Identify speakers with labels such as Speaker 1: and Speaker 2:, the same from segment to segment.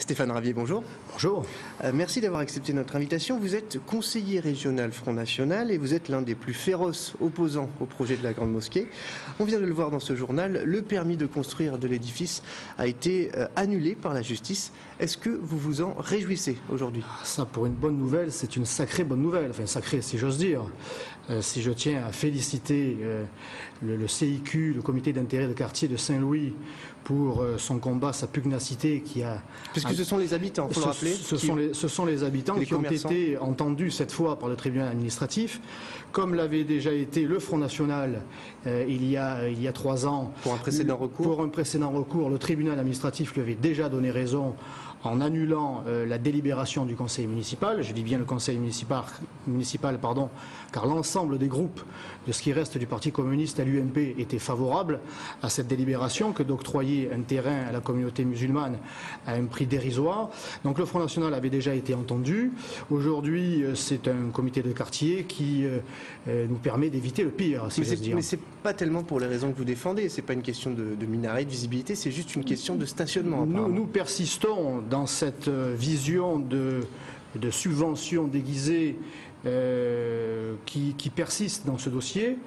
Speaker 1: Stéphane Ravier, bonjour.
Speaker 2: Bonjour.
Speaker 1: Merci d'avoir accepté notre invitation. Vous êtes conseiller régional Front National et vous êtes l'un des plus féroces opposants au projet de la Grande Mosquée. On vient de le voir dans ce journal, le permis de construire de l'édifice a été annulé par la justice. Est-ce que vous vous en réjouissez aujourd'hui?
Speaker 2: Ça, pour une bonne nouvelle, c'est une sacrée bonne nouvelle. Enfin, sacrée, si j'ose dire. Si je tiens à féliciter le CIQ, le comité d'intérêt de quartier de Saint-Louis, pour son combat, sa pugnacité qui a...
Speaker 1: Puisque ce sont les habitants, il faut le rappeler.
Speaker 2: Ce sont les habitants qui ont été entendus cette fois par le tribunal administratif, comme l'avait déjà été le Front National il y a 3 ans.
Speaker 1: Pour un précédent recours.
Speaker 2: Pour un précédent recours, le tribunal administratif lui avait déjà donné raison en annulant la délibération du conseil municipal. Je dis bien le conseil municipal, car l'ensemble des groupes de ce qui reste du Parti communiste à l'UMP étaient favorables à cette délibération que d'octroyer un terrain à la communauté musulmane à un prix dérisoire. Donc le Front National avait déjà été entendu. Aujourd'hui, c'est un comité de quartier qui nous permet d'éviter le pire, si j'ose dire.
Speaker 1: Mais c'est pas tellement pour les raisons que vous défendez. C'est pas une question de minaret, de visibilité, c'est juste une question de stationnement.
Speaker 2: Nous persistons dans cette vision de subvention déguisée qui persiste dans ce dossier.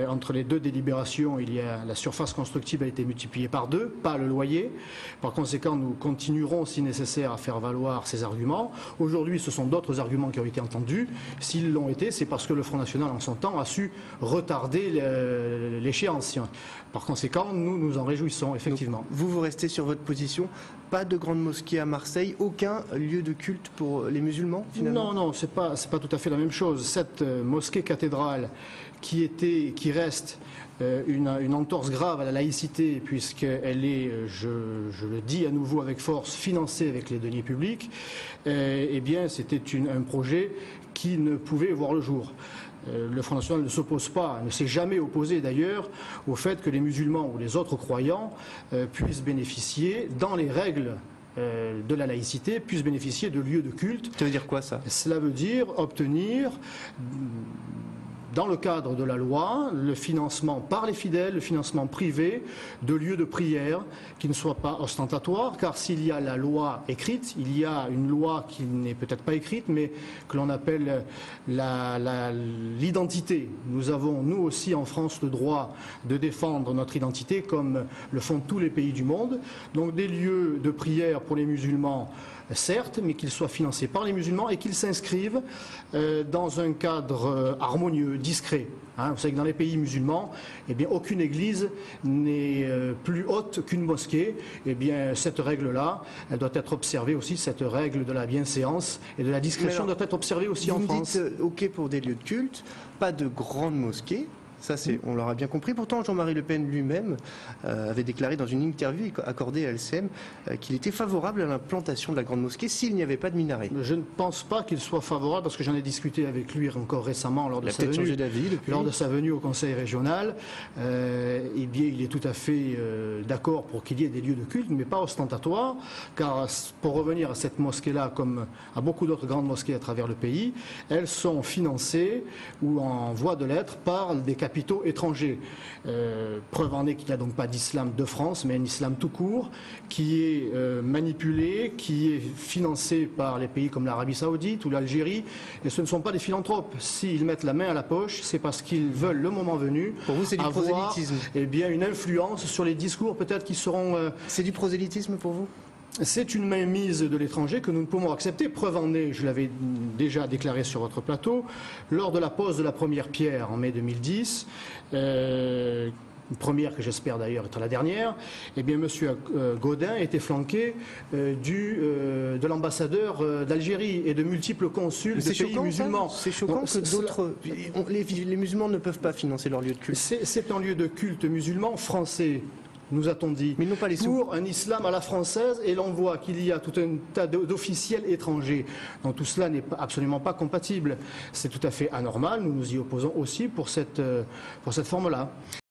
Speaker 2: Entre les deux délibérations, la surface constructible a été multipliée par 2, pas le loyer. Par conséquent, nous continuerons, si nécessaire, à faire valoir ces arguments. Aujourd'hui, ce sont d'autres arguments qui ont été entendus. S'ils l'ont été, c'est parce que le Front National, en son temps, a su retarder l'échéance. Par conséquent, nous nous en réjouissons, effectivement.
Speaker 1: Donc, vous restez sur votre position. Pas de grande mosquée à Marseille, aucun lieu de culte pour les musulmans, finalement?
Speaker 2: Non, c'est pas tout à fait la même chose. Cette mosquée cathédrale qui reste une entorse grave à la laïcité, puisqu'elle est, je le dis à nouveau avec force, financée avec les deniers publics, eh bien c'était un projet qui ne pouvait voir le jour. Le Front National ne s'oppose pas, ne s'est jamais opposé d'ailleurs au fait que les musulmans ou les autres croyants puissent bénéficier, dans les règles de la laïcité, puissent bénéficier de lieux de culte.
Speaker 1: Ça veut dire quoi, ça?
Speaker 2: Cela veut dire obtenir, dans le cadre de la loi, le financement par les fidèles, le financement privé de lieux de prière qui ne soient pas ostentatoires, car s'il y a la loi écrite, il y a une loi qui n'est peut-être pas écrite, mais que l'on appelle l'identité. Nous avons, nous aussi, en France, le droit de défendre notre identité, comme le font tous les pays du monde. Donc des lieux de prière pour les musulmans, certes, mais qu'ils soient financés par les musulmans et qu'ils s'inscrivent dans un cadre harmonieux, discret. Vous savez que dans les pays musulmans, eh bien, aucune église n'est plus haute qu'une mosquée. Eh bien, cette règle-là, elle doit être observée aussi, cette règle de la bienséance et de la discrétion doit être observée aussi en France.
Speaker 1: Vous me dites OK pour des lieux de culte, pas de grandes mosquées. Ça, on l'aura bien compris. Pourtant, Jean-Marie Le Pen lui-même avait déclaré dans une interview accordée à LCM qu'il était favorable à l'implantation de la Grande Mosquée s'il n'y avait pas de minaret.
Speaker 2: Je ne pense pas qu'il soit favorable, parce que j'en ai discuté avec lui encore récemment lors de sa venue au Conseil régional. Eh bien, il est tout à fait d'accord pour qu'il y ait des lieux de culte, mais pas ostentatoires, car pour revenir à cette mosquée-là, comme à beaucoup d'autres grandes mosquées à travers le pays, elles sont financées ou en voie de l'être par des capitaux étrangers. Preuve en est qu'il n'y a donc pas d'islam de France, mais un islam tout court, qui est manipulé, qui est financé par les pays comme l'Arabie Saoudite ou l'Algérie, et ce ne sont pas des philanthropes. S'ils mettent la main à la poche, c'est parce qu'ils veulent, le moment venu,
Speaker 1: pour vous, c'est du prosélytisme.
Speaker 2: Bien, une influence sur les discours peut-être qui seront...
Speaker 1: C'est du prosélytisme pour vous?
Speaker 2: C'est une mainmise de l'étranger que nous ne pouvons accepter. Preuve en est, je l'avais déjà déclaré sur votre plateau, lors de la pose de la première pierre en mai 2010, une première que j'espère d'ailleurs être la dernière, eh bien M. Gaudin était flanqué de l'ambassadeur d'Algérie et de multiples consuls de pays musulmans.
Speaker 1: C'est choquant que d'autres... Les musulmans ne peuvent pas financer leur lieu de culte.
Speaker 2: C'est un lieu de culte musulman français, nous a-t-on dit,
Speaker 1: mais non pas les
Speaker 2: pour un islam à la française, et l'on voit qu'il y a tout un tas d'officiels étrangers. Donc tout cela n'est absolument pas compatible. C'est tout à fait anormal. Nous nous y opposons aussi pour cette forme-là.